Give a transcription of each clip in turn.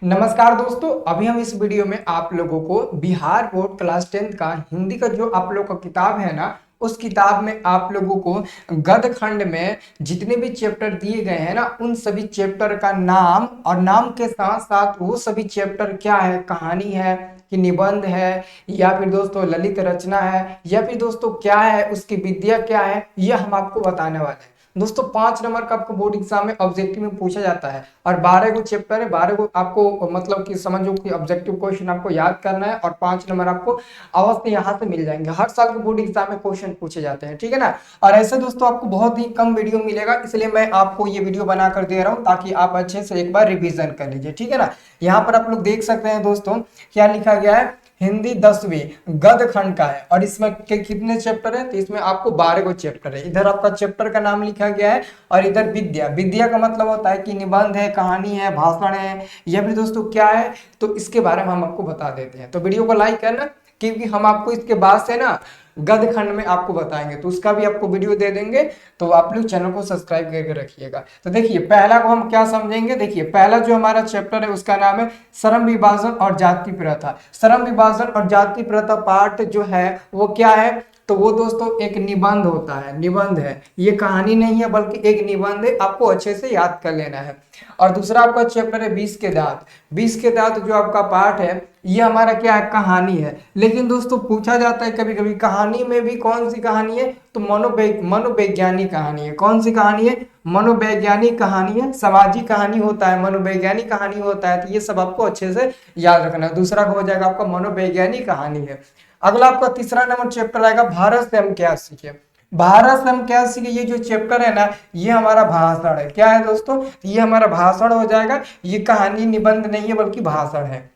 नमस्कार दोस्तों, अभी हम इस वीडियो में आप लोगों को बिहार बोर्ड क्लास 10th का हिंदी का जो आप लोग का किताब है ना, उस किताब में आप लोगों को गद्य खंड में जितने भी चैप्टर दिए गए हैं ना, उन सभी चैप्टर का नाम और नाम के साथ साथ वो सभी चैप्टर क्या है, कहानी है कि निबंध है या फिर दोस्तों ललित रचना है या फिर दोस्तों क्या है, उसकी विद्या क्या है, यह हम आपको बताने वाले हैं। दोस्तों 5 नंबर का आपको बोर्ड एग्जाम में ऑब्जेक्टिव में पूछा जाता है और 12 को चैप्टर है, 12 को आपको मतलब कि समझो कि ऑब्जेक्टिव क्वेश्चन आपको याद करना है और 5 नंबर आपको अवश्य यहाँ से मिल जाएंगे। हर साल के बोर्ड एग्जाम में क्वेश्चन पूछे जाते हैं, ठीक है ना। और ऐसे दोस्तों आपको बहुत ही कम वीडियो मिलेगा, इसलिए मैं आपको ये वीडियो बना कर दे रहा हूँ ताकि आप अच्छे से एक बार रिविजन कर लीजिए, ठीक है ना। यहाँ पर आप लोग देख सकते हैं दोस्तों क्या लिखा गया है, हिंदी 10वीं गद्य खंड का है और इसमें कितने चैप्टर है, तो इसमें आपको 12 को चैप्टर है। इधर आपका चैप्टर का नाम लिखा गया है और इधर विद्या, विद्या का मतलब होता है कि निबंध है, कहानी है, भाषण है या फिर दोस्तों क्या है, तो इसके बारे में हम आपको बता देते हैं। तो वीडियो को लाइक करना क्योंकि हम आपको इसके बाद से ना गद्य खंड में आपको बताएंगे, तो उसका भी आपको वीडियो दे देंगे, तो आप लोग चैनल को सब्सक्राइब करके रखिएगा। तो देखिए पहला को हम क्या समझेंगे, देखिए पहला जो हमारा चैप्टर है उसका नाम है श्रम विभाजन और जाति प्रथा। श्रम विभाजन और जाति प्रथा पार्ट जो है वो क्या है, तो वो दोस्तों एक निबंध होता है, निबंध है, ये कहानी नहीं है बल्कि एक निबंध है, आपको अच्छे से याद कर लेना है। और दूसरा आपका चैप्टर है 20 के दांत। 20 के दांत जो आपका पार्ट है ये हमारा क्या है, कहानी है। लेकिन दोस्तों पूछा जाता है कभी कभी कहानी में भी कौन सी कहानी है, तो मनोवैज्ञानिक कहानी है। कौन सी कहानी है, मनोवैज्ञानिक कहानी है, सामाजिक कहानी होता है, मनोवैज्ञानिक कहानी होता है, तो ये सब आपको अच्छे से याद रखना है। दूसरा हो जाएगा आपका मनोवैज्ञानिक कहानी है। अगला आपका तीसरा नंबर चैप्टर आएगा भारत से हम क्या सीखे। भारत से हम क्या सीखे, ये जो चैप्टर है ना ये हमारा भाषण है। क्या है दोस्तों, ये हमारा भाषण हो जाएगा, ये कहानी निबंध नहीं है बल्कि भाषण है।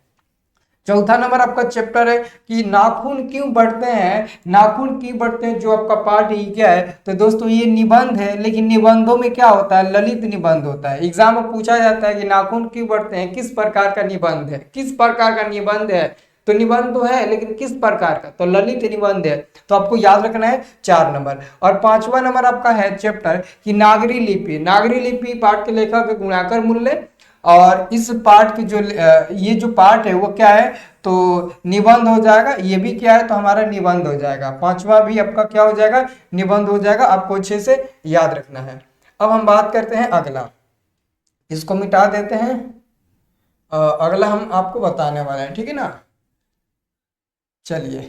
चौथा नंबर आपका चैप्टर है कि नाखून क्यों बढ़ते हैं, नाखून क्यों बढ़ते हैं, जो आपका पार्ट ही क्या है, तो दोस्तों ये निबंध है। लेकिन निबंधों में क्या होता है, ललित निबंध होता है। एग्जाम में पूछा जाता है कि नाखून क्यों बढ़ते हैं, किस प्रकार का निबंध है, किस प्रकार का निबंध है, तो निबंध तो है लेकिन किस प्रकार का, तो ललित निबंध है। तो आपको याद रखना है 4 नंबर। और 5वां नंबर आपका है चैप्टर कि नागरी लिपि। नागरी लिपि पाठ के लेखक गुणाकर मूल्य, और इस पार्ट की जो ये जो पार्ट है वो क्या है, तो निबंध हो जाएगा। ये भी क्या है, तो हमारा निबंध हो जाएगा। 5वां भी आपका क्या हो जाएगा, निबंध हो जाएगा, आपको अच्छे से याद रखना है। अब हम बात करते हैं अगला, इसको मिटा देते हैं। अगला हम आपको बताने वाले हैं, ठीक है ना। चलिए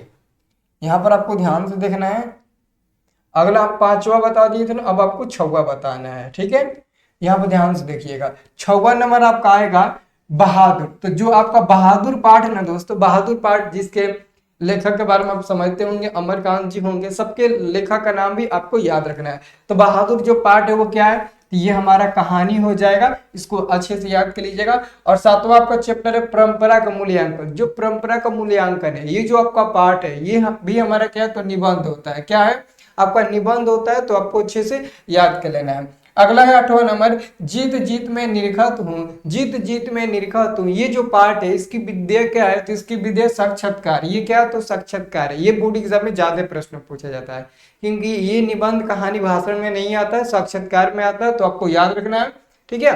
यहाँ पर आपको ध्यान से देखना है। अगला आप 5वां बता दिए थे ना, अब आपको 6वां बताना है, ठीक है। यहाँ पर ध्यान से देखिएगा। 6वां नंबर आपका आएगा बहादुर। तो जो आपका बहादुर पाठ है ना दोस्तों, बहादुर पाठ जिसके लेखक के बारे में आप समझते होंगे, अमरकांत जी होंगे, सबके लेखक का नाम भी आपको याद रखना है। तो बहादुर जो पाठ है वो क्या है, ये हमारा कहानी हो जाएगा, इसको अच्छे से याद कर लीजिएगा। और 7वां आपका चैप्टर है परंपरा का मूल्यांकन। जो परंपरा का मूल्यांकन है, ये जो आपका पार्ट है ये भी हमारा क्या है, तो निबंध होता है। क्या है, आपका निबंध होता है, तो आपको अच्छे से याद कर लेना है। अगला है 8वां नंबर, जीत जीत में निरखत हूँ। जीत जीत में निरखत हूँ, ये जो पार्ट है इसकी विद्या क्या है, तो इसकी विद्या साक्षात्कार। ये क्या है, तो साक्षात्कार है। ये बोर्ड एग्जाम में ज्यादा प्रश्न पूछा जाता है क्योंकि ये निबंध कहानी भाषण में नहीं आता है, साक्षात्कार में आता है, तो आपको याद रखना है, ठीक है।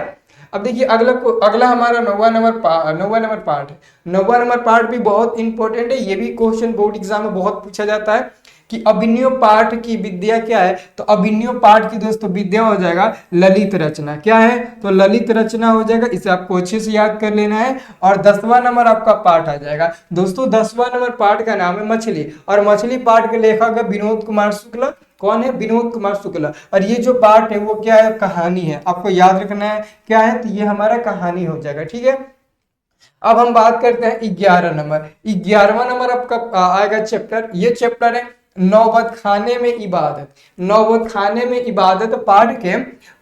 अब देखिए अगला हमारा 9वां नंबर पार्ट है। 9वां नंबर पार्ट भी बहुत इंपॉर्टेंट है, ये भी क्वेश्चन बोर्ड एग्जाम में बहुत पूछा जाता है कि अभिनय पाठ की विद्या क्या है, तो अभिनय पाठ की दोस्तों विद्या हो जाएगा ललित रचना। क्या है, तो ललित रचना हो जाएगा, इसे आपको अच्छे से याद कर लेना है। और 10वां नंबर आपका पाठ आ जाएगा दोस्तों। 10वां नंबर पाठ का नाम है मछली, और मछली पाठ के लेखक है विनोद कुमार शुक्ला। कौन है, विनोद कुमार शुक्ला। और ये जो पाठ है वो क्या है, कहानी है, आपको याद रखना है। क्या है, तो ये हमारा कहानी हो जाएगा, ठीक है। अब हम बात करते हैं 11 नंबर। 11वां नंबर आपका आएगा चैप्टर, ये चैप्टर है नौबत खाने में इबादत। नौबत खाने में इबादत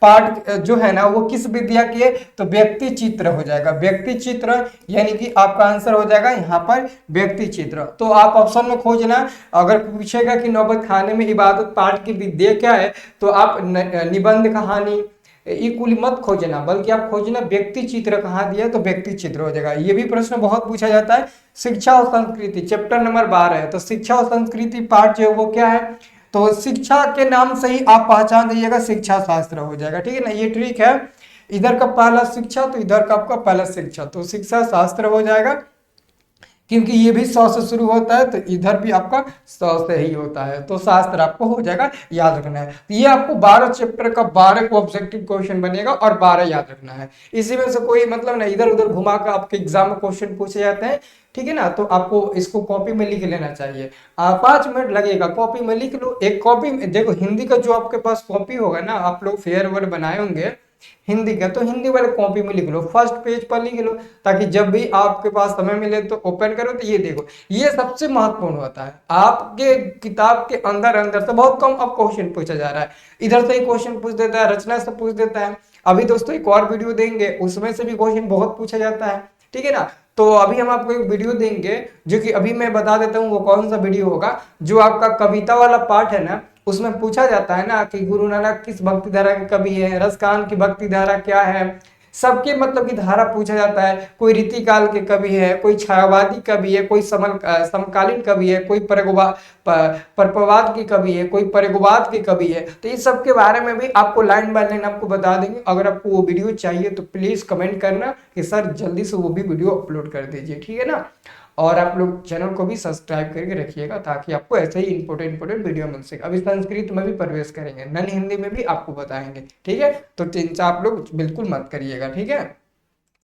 पाठ जो है ना वो किस विद्या की है, तो व्यक्ति चित्र हो जाएगा। व्यक्ति चित्र यानी कि आपका आंसर हो जाएगा यहाँ पर व्यक्ति चित्र। तो आप ऑप्शन में खोजना, अगर पूछेगा कि नौबत खाने में इबादत पाठ की विद्या क्या है, तो आप निबंध कहानी ये कुल मत खोजना, बल्कि आप खोजना व्यक्ति चित्र कहाँ दिया, तो व्यक्ति चित्र हो जाएगा। ये भी प्रश्न बहुत पूछा जाता है। शिक्षा और संस्कृति चैप्टर नंबर 12 है, तो शिक्षा और संस्कृति पार्ट जो है वो क्या है, तो शिक्षा के नाम से ही आप पहचान दीजिएगा, शिक्षा शास्त्र हो जाएगा, ठीक है ना, ये ट्रिक है। इधर का पहला शिक्षा तो इधर का आपका पहला शिक्षा, तो शिक्षा शास्त्र हो जाएगा, क्योंकि ये भी 100 से शुरू होता है तो इधर भी आपका 100 से ही होता है, तो शास्त्र आपको हो जाएगा, याद रखना है। तो ये आपको 12 चैप्टर का 12 को ऑब्जेक्टिव क्वेश्चन बनेगा और 12 याद रखना है। इसी में से कोई मतलब ना इधर उधर घुमा कर आपके एग्जाम में क्वेश्चन पूछे जाते हैं, ठीक है ना, तो आपको इसको कॉपी में लिख लेना चाहिए। 5 मिनट लगेगा, कॉपी में लिख लो। एक कॉपी में देखो, हिंदी का जो आपके पास कॉपी होगा ना, आप लोग फेयरवेल बनाए होंगे हिंदी का, तो हिंदी वाले कॉपी में लिख लो, फर्स्ट पेज पर लिख लो, ताकि जब भी आपके पास समय मिले तो ओपन करो तो ये देखो। ये सबसे महत्वपूर्ण होता है, आपके किताब के अंदर अंदर से बहुत कम अब क्वेश्चन पूछा जा रहा है, इधर से ही क्वेश्चन पूछ देता है, रचना से पूछ देता है। अभी दोस्तों एक और वीडियो देंगे, उसमें से भी क्वेश्चन बहुत पूछा जाता है, ठीक है ना। तो अभी हम आपको एक वीडियो देंगे, जो कि अभी मैं बता देता हूँ वो कौन सा वीडियो होगा। जो आपका कविता वाला पार्ट है ना, उसमें पूछा जाता है ना कि गुरु नानक किस भक्ति धारा के कवि है, रसकान की भक्ति धारा क्या है, सबके मतलब की धारा पूछा जाता है। कोई रीतिकाल के कवि है, कोई छायावादी कवि है, कोई समकालीन कवि है, कोई परपवाद के कवि है, कोई परिगवाद के कवि है। तो इस सब के बारे में भी आपको लाइन बाय लाइन आपको बता देंगे। अगर आपको वो वीडियो चाहिए तो प्लीज कमेंट करना कि सर जल्दी से वो भी वीडियो अपलोड कर दीजिए, ठीक है ना। और आप लोग चैनल को भी सब्सक्राइब करके रखिएगा, ताकि आपको ऐसे ही इंपोर्टेंट वीडियो मिल सके। अभी संस्कृत में भी प्रवेश करेंगे, नन हिंदी में भी आपको बताएंगे, ठीक है। तो चिंता आप लोग बिल्कुल मत करिएगा, ठीक है।